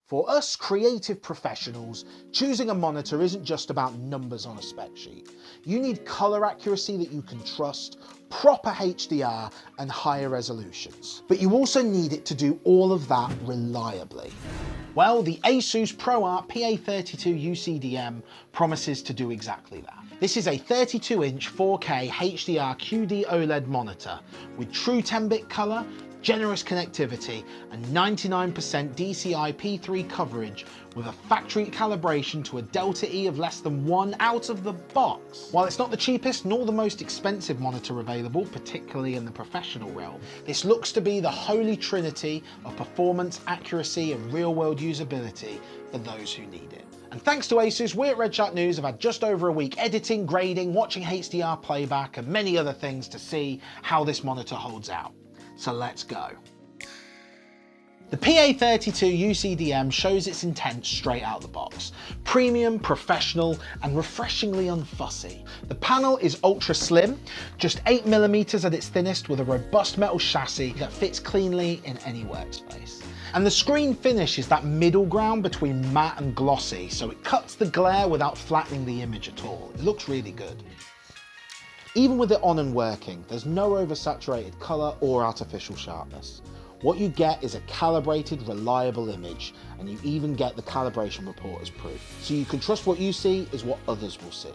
For us creative professionals, choosing a monitor isn't just about numbers on a spec sheet. You need colour accuracy that you can trust, proper HDR and higher resolutions. But you also need it to do all of that reliably. Well, the ASUS ProArt PA32UCDM promises to do exactly that. This is a 32-inch 4K HDR QD-OLED monitor with true 10-bit colour, generous connectivity and 99% DCI P3 coverage with a factory calibration to a delta E of less than 1 out of the box. While it's not the cheapest nor the most expensive monitor available, particularly in the professional realm, this looks to be the holy trinity of performance, accuracy and real-world usability for those who need it. And thanks to ASUS, we at RedShark News have had just over a week editing, grading, watching HDR playback and many other things to see how this monitor holds out. So let's go. The PA32UCDM shows its intent straight out the box. Premium, professional, and refreshingly unfussy. The panel is ultra slim, just 8mm at its thinnest with a robust metal chassis that fits cleanly in any workspace. And the screen finish is that middle ground between matte and glossy, so it cuts the glare without flattening the image at all. It looks really good. Even with it on and working, there's no oversaturated colour or artificial sharpness. What you get is a calibrated, reliable image, and you even get the calibration report as proof. So you can trust what you see is what others will see.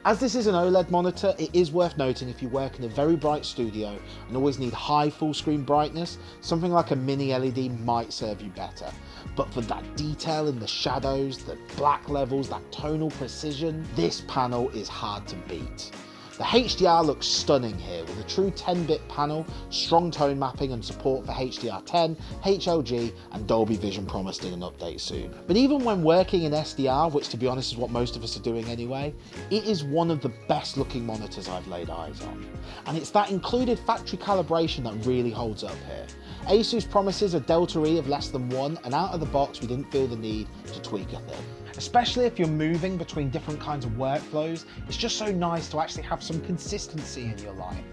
As this is an OLED monitor, it is worth noting if you work in a very bright studio and always need high full screen brightness, something like a mini LED might serve you better. But for that detail in the shadows, the black levels, that tonal precision, this panel is hard to beat. The HDR looks stunning here with a true 10-bit panel, strong tone mapping and support for HDR10, HLG and Dolby Vision promised in an update soon. But even when working in SDR, which to be honest is what most of us are doing anyway, it is one of the best looking monitors I've laid eyes on. And it's that included factory calibration that really holds up here. ASUS promises a delta E of less than 1 and out of the box we didn't feel the need to tweak a thing. Especially if you're moving between different kinds of workflows, it's just so nice to actually have some consistency in your life.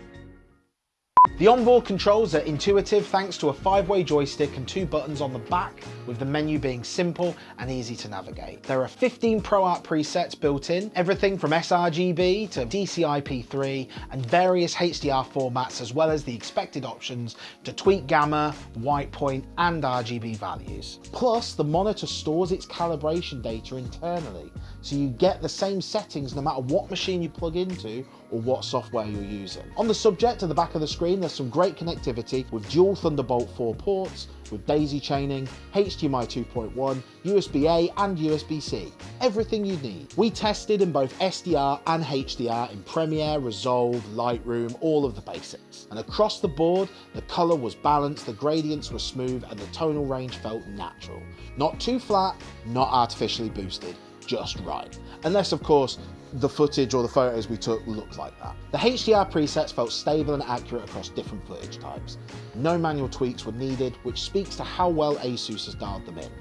The onboard controls are intuitive thanks to a 5-way joystick and 2 buttons on the back, with the menu being simple and easy to navigate. There are 15 ProArt presets built in, everything from sRGB to DCI P3 and various HDR formats, as well as the expected options to tweak gamma, white point and RGB values. Plus, the monitor stores its calibration data internally, so you get the same settings no matter what machine you plug into or what software you're using. On the subject at the back of the screen, there's some great connectivity with dual Thunderbolt 4 ports, with daisy chaining, HDMI 2.1, USB-A and USB-C. Everything you need. We tested in both SDR and HDR in Premiere, Resolve, Lightroom, all of the basics. And across the board, the colour was balanced, the gradients were smooth and the tonal range felt natural. Not too flat, not artificially boosted, just right. Unless of course, the footage or the photos we took looked like that. The HDR presets felt stable and accurate across different footage types. No manual tweaks were needed, which speaks to how well ASUS has dialed them in.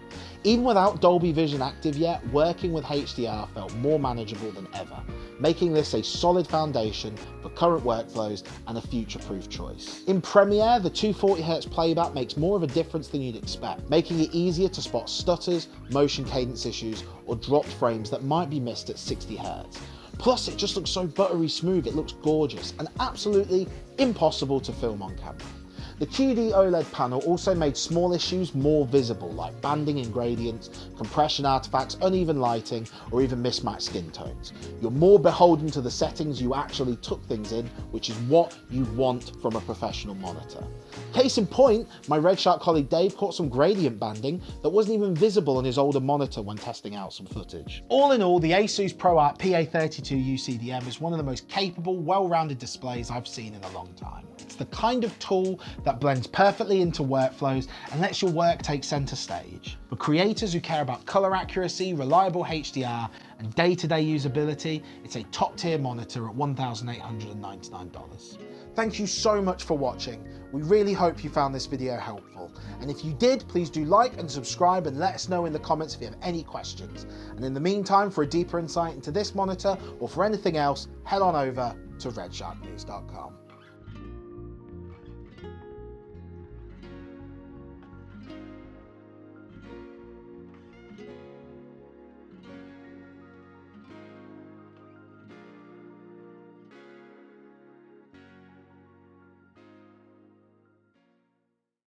Even without Dolby Vision active yet, working with HDR felt more manageable than ever, making this a solid foundation for current workflows and a future-proof choice. In Premiere, the 240Hz playback makes more of a difference than you'd expect, making it easier to spot stutters, motion cadence issues, or dropped frames that might be missed at 60Hz. Plus, it just looks so buttery smooth, it looks gorgeous, and absolutely impossible to film on camera. The QD-OLED panel also made small issues more visible, like banding and gradients, compression artifacts, uneven lighting, or even mismatched skin tones. You're more beholden to the settings you actually took things in, which is what you want from a professional monitor. Case in point, my RedShark colleague Dave caught some gradient banding that wasn't even visible on his older monitor when testing out some footage. All in all, the ASUS ProArt PA32UCDM is one of the most capable, well-rounded displays I've seen in a long time. It's the kind of tool that blends perfectly into workflows and lets your work take center stage. For creators who care about color accuracy, reliable HDR, and day-to-day usability, it's a top-tier monitor at $1,899. Thank you so much for watching. We really hope you found this video helpful. And if you did, please do like and subscribe and let us know in the comments if you have any questions. And in the meantime, for a deeper insight into this monitor or for anything else, head on over to redsharknews.com.